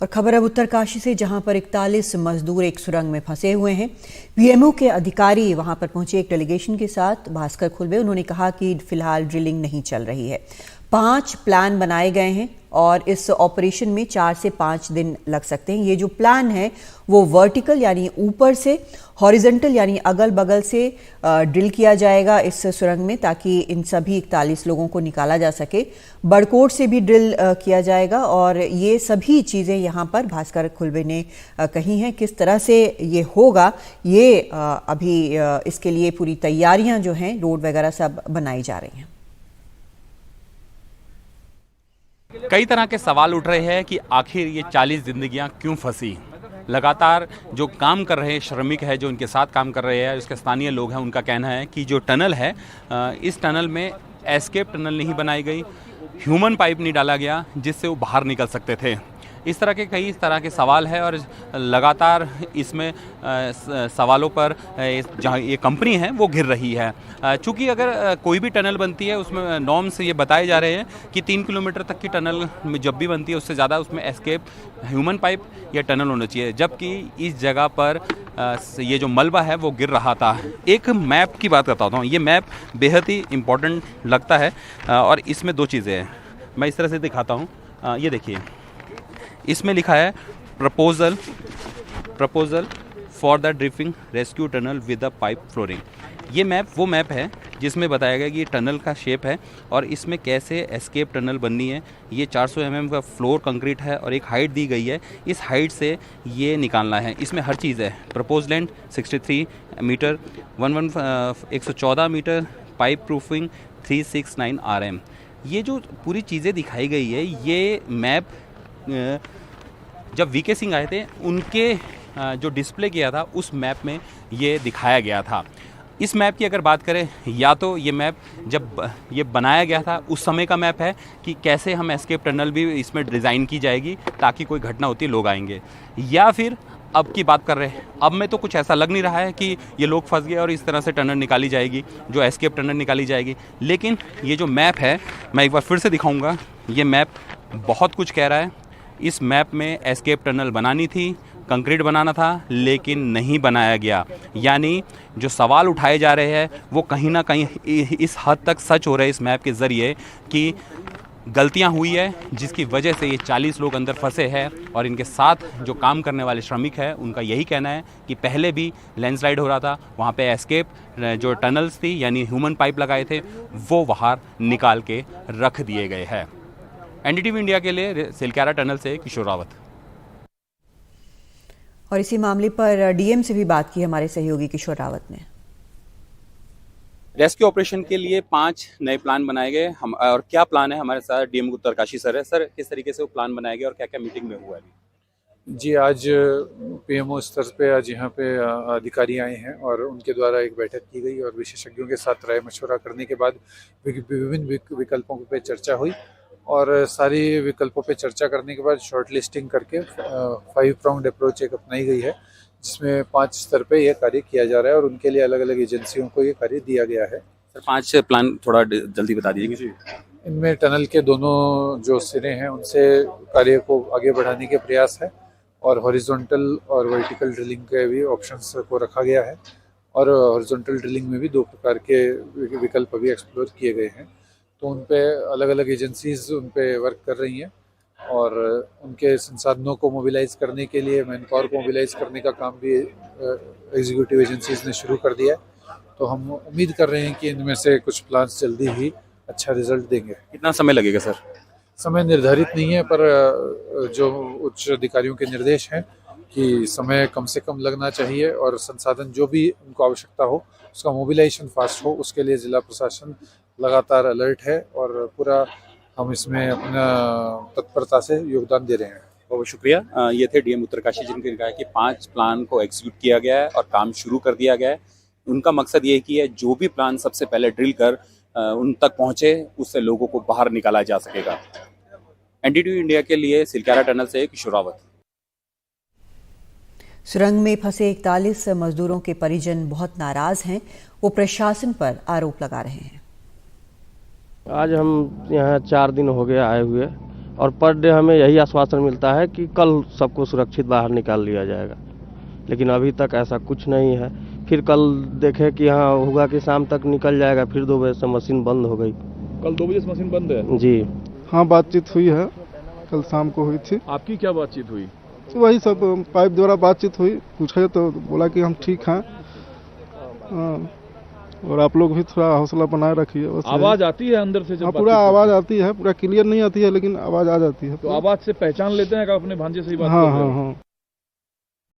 और खबर अब उत्तरकाशी से, जहां पर 41 मजदूर एक सुरंग में फंसे हुए हैं। पीएमओ के अधिकारी वहां पर पहुंचे एक डेलीगेशन के साथ। भास्कर खुलबे उन्होंने कहा कि फिलहाल ड्रिलिंग नहीं चल रही है। 5 प्लान बनाए गए हैं और इस ऑपरेशन में 4 से 5 दिन लग सकते हैं। ये जो प्लान है वो वर्टिकल यानी ऊपर से, हॉरिजॉन्टल यानी अगल बगल से ड्रिल किया जाएगा इस सुरंग में, ताकि इन सभी 41 लोगों को निकाला जा सके। बड़कोट से भी ड्रिल किया जाएगा और ये सभी चीज़ें यहाँ पर भास्कर खुलबे ने कही हैं। किस तरह से ये होगा, ये अभी इसके लिए पूरी तैयारियां जो हैं, रोड वगैरह सब बनाई जा रही हैं। कई तरह के सवाल उठ रहे हैं कि आखिर ये 40 जिंदगियां क्यों फंसी। लगातार जो काम कर रहे श्रमिक है, जो उनके साथ काम कर रहे हैं, उसके स्थानीय लोग हैं, उनका कहना है कि जो टनल है, इस टनल में एस्केप टनल नहीं बनाई गई, ह्यूमन पाइप नहीं डाला गया जिससे वो बाहर निकल सकते थे। इस तरह के कई तरह के सवाल है और लगातार इसमें सवालों पर जहाँ ये कंपनी है वो घिर रही है। चूँकि अगर कोई भी टनल बनती है उसमें नॉर्म्स ये बताए जा रहे हैं कि 3 किलोमीटर तक की टनल में जब भी बनती है उससे ज़्यादा उसमें एस्केप ह्यूमन पाइप या टनल होना चाहिए, जबकि इस जगह पर ये जो मलबा है वो गिर रहा था। एक मैप की बात करता हूँ, ये मैप बेहद ही इम्पोर्टेंट लगता है और इसमें 2 चीज़ें हैं, मैं इस तरह से दिखाता हूँ। ये देखिए, इसमें लिखा है proposal for the drifting rescue tunnel with the pipe flooring. ये मैप वो मैप है जिसमें बताया गया कि ये टनल का शेप है और इसमें कैसे एस्केप टनल बननी है। ये 400 mm का फ्लोर कंक्रीट है और एक हाइट दी गई है, इस हाइट से ये निकालना है। इसमें हर चीज़ है। Propose length 63 metre, 114 metre, pipe proofing 369 RM। ये जो पूरी चीज़ें दिखाई गई है, ये मैप जब वीके सिंह आए थे उनके जो डिस्प्ले किया था उस मैप में ये दिखाया गया था। इस मैप की अगर बात करें, या तो ये मैप जब ये बनाया गया था उस समय का मैप है कि कैसे हम एस्केप टनल भी इसमें डिज़ाइन की जाएगी ताकि कोई घटना होती लोग आएंगे, या फिर अब की बात कर रहे हैं। अब में तो कुछ ऐसा लग नहीं रहा है कि ये लोग फंस गए और इस तरह से टनल निकाली जाएगी, जो एस्केप टनल निकाली जाएगी। लेकिन ये जो मैप है, मैं एक बार फिर से दिखाऊंगा, ये मैप बहुत कुछ कह रहा है। इस मैप में एस्केप टनल बनानी थी, कंक्रीट बनाना था, लेकिन नहीं बनाया गया। यानी जो सवाल उठाए जा रहे हैं वो कहीं ना कहीं इस हद तक सच हो रहे हैं इस मैप के ज़रिए कि गलतियां हुई है जिसकी वजह से ये 40 लोग अंदर फंसे हैं। और इनके साथ जो काम करने वाले श्रमिक हैं उनका यही कहना है कि पहले भी लैंडस्लाइड हो रहा था, वहाँ पे एस्केप जो टनल्स थी यानी ह्यूमन पाइप लगाए थे वो बाहर निकाल के रख दिए गए हैं। एनडीटीवी इंडिया के लिए सिलक्यारा टनल से किशोर रावत। और इसी मामले पर डीएम से भी बात की हमारे सहयोगी किशोर रावत ने। रेस्क्यू ऑपरेशन के लिए 5 नए प्लान बनाए गए। हम और क्या प्लान है, हमारे साथ डीएम उत्तरकाशी सर है। सर, किस तरीके से वो प्लान बनाए गए और क्या क्या मीटिंग में हुआ है? जी, आज पीएमओ स्तर पे आज यहाँ पे अधिकारी आए हैं और उनके द्वारा एक बैठक की गई और विशेषज्ञों के साथ राय मशवरा करने के बाद विभिन्न विकल्पों पे चर्चा हुई और सारी विकल्पों पे चर्चा करने के बाद शॉर्ट लिस्टिंग करके 5 प्राउंड अप्रोच एक अपनाई गई है, जिसमें 5 स्तर पे यह कार्य किया जा रहा है और उनके लिए अलग अलग एजेंसियों को ये कार्य दिया गया है। सर, 5 प्लान थोड़ा जल्दी बता दीजिए। इनमें टनल के दोनों जो सिरे हैं उनसे कार्य को आगे बढ़ाने के प्रयास है और हॉरिजॉन्टल और वर्टिकल ड्रिलिंग के भी ऑप्शंस को रखा गया है और हॉरिजॉन्टल ड्रिलिंग में भी 2 प्रकार के विकल्प अभी एक्सप्लोर किए गए हैं। तो उन पे अलग अलग एजेंसीज उन पे वर्क कर रही हैं और उनके संसाधनों को मोबिलाइज करने के लिए, मैन पावर को मोबिलाइज करने का काम भी एग्जीक्यूटिव एजेंसीज ने शुरू कर दिया है। तो हम उम्मीद कर रहे हैं कि इनमें से कुछ प्लान्स जल्दी ही अच्छा रिजल्ट देंगे। कितना समय लगेगा सर? समय निर्धारित नहीं है, पर जो उच्च अधिकारियों के निर्देश हैं कि समय कम से कम लगना चाहिए और संसाधन जो भी उनको आवश्यकता हो उसका मोबिलाइजेशन फास्ट हो, उसके लिए जिला प्रशासन लगातार अलर्ट है और पूरा हम इसमें अपना तत्परता से योगदान दे रहे हैं। बहुत शुक्रिया। ये थे डीएम उत्तरकाशी, जिनके कहा कि 5 प्लान को एग्जीक्यूट किया गया है और काम शुरू कर दिया गया है। उनका मकसद ये कि जो भी प्लान सबसे पहले ड्रिल कर उन तक पहुंचे, उससे लोगों को बाहर निकाला जा सकेगा। एनडीटीवी इंडिया के लिए सिलक्यारा टनल से किशोर रावत। सुरंग में फंसे 41 मजदूरों के परिजन बहुत नाराज हैं। वो प्रशासन पर आरोप लगा रहे हैं। आज हम यहाँ 4 दिन हो गए आए हुए और पर डे हमें यही आश्वासन मिलता है कि कल सबको सुरक्षित बाहर निकाल लिया जाएगा, लेकिन अभी तक ऐसा कुछ नहीं है। फिर कल देखे कि हाँ होगा कि शाम तक निकल जाएगा, फिर 2 बजे से मशीन बंद हो गई। कल 2 बजे से मशीन बंद है जी हाँ, बातचीत हुई है, कल शाम को हुई थी। आपकी क्या बातचीत हुई? वही सब पाइप द्वारा बातचीत हुई, पूछे तो बोला कि हम ठीक हैं, और आप लोग भी थोड़ा हौसला बनाए रखिए। आवाज आती है अंदर से जब हाँ, पूरा आवाज आती है, पूरा क्लियर नहीं आती है लेकिन आवाज आ जाती है। तो आवाज से पहचान लेते हैं कि अपने भांजे से ही बात हाँ कर रहे हाँ हो? हाँ।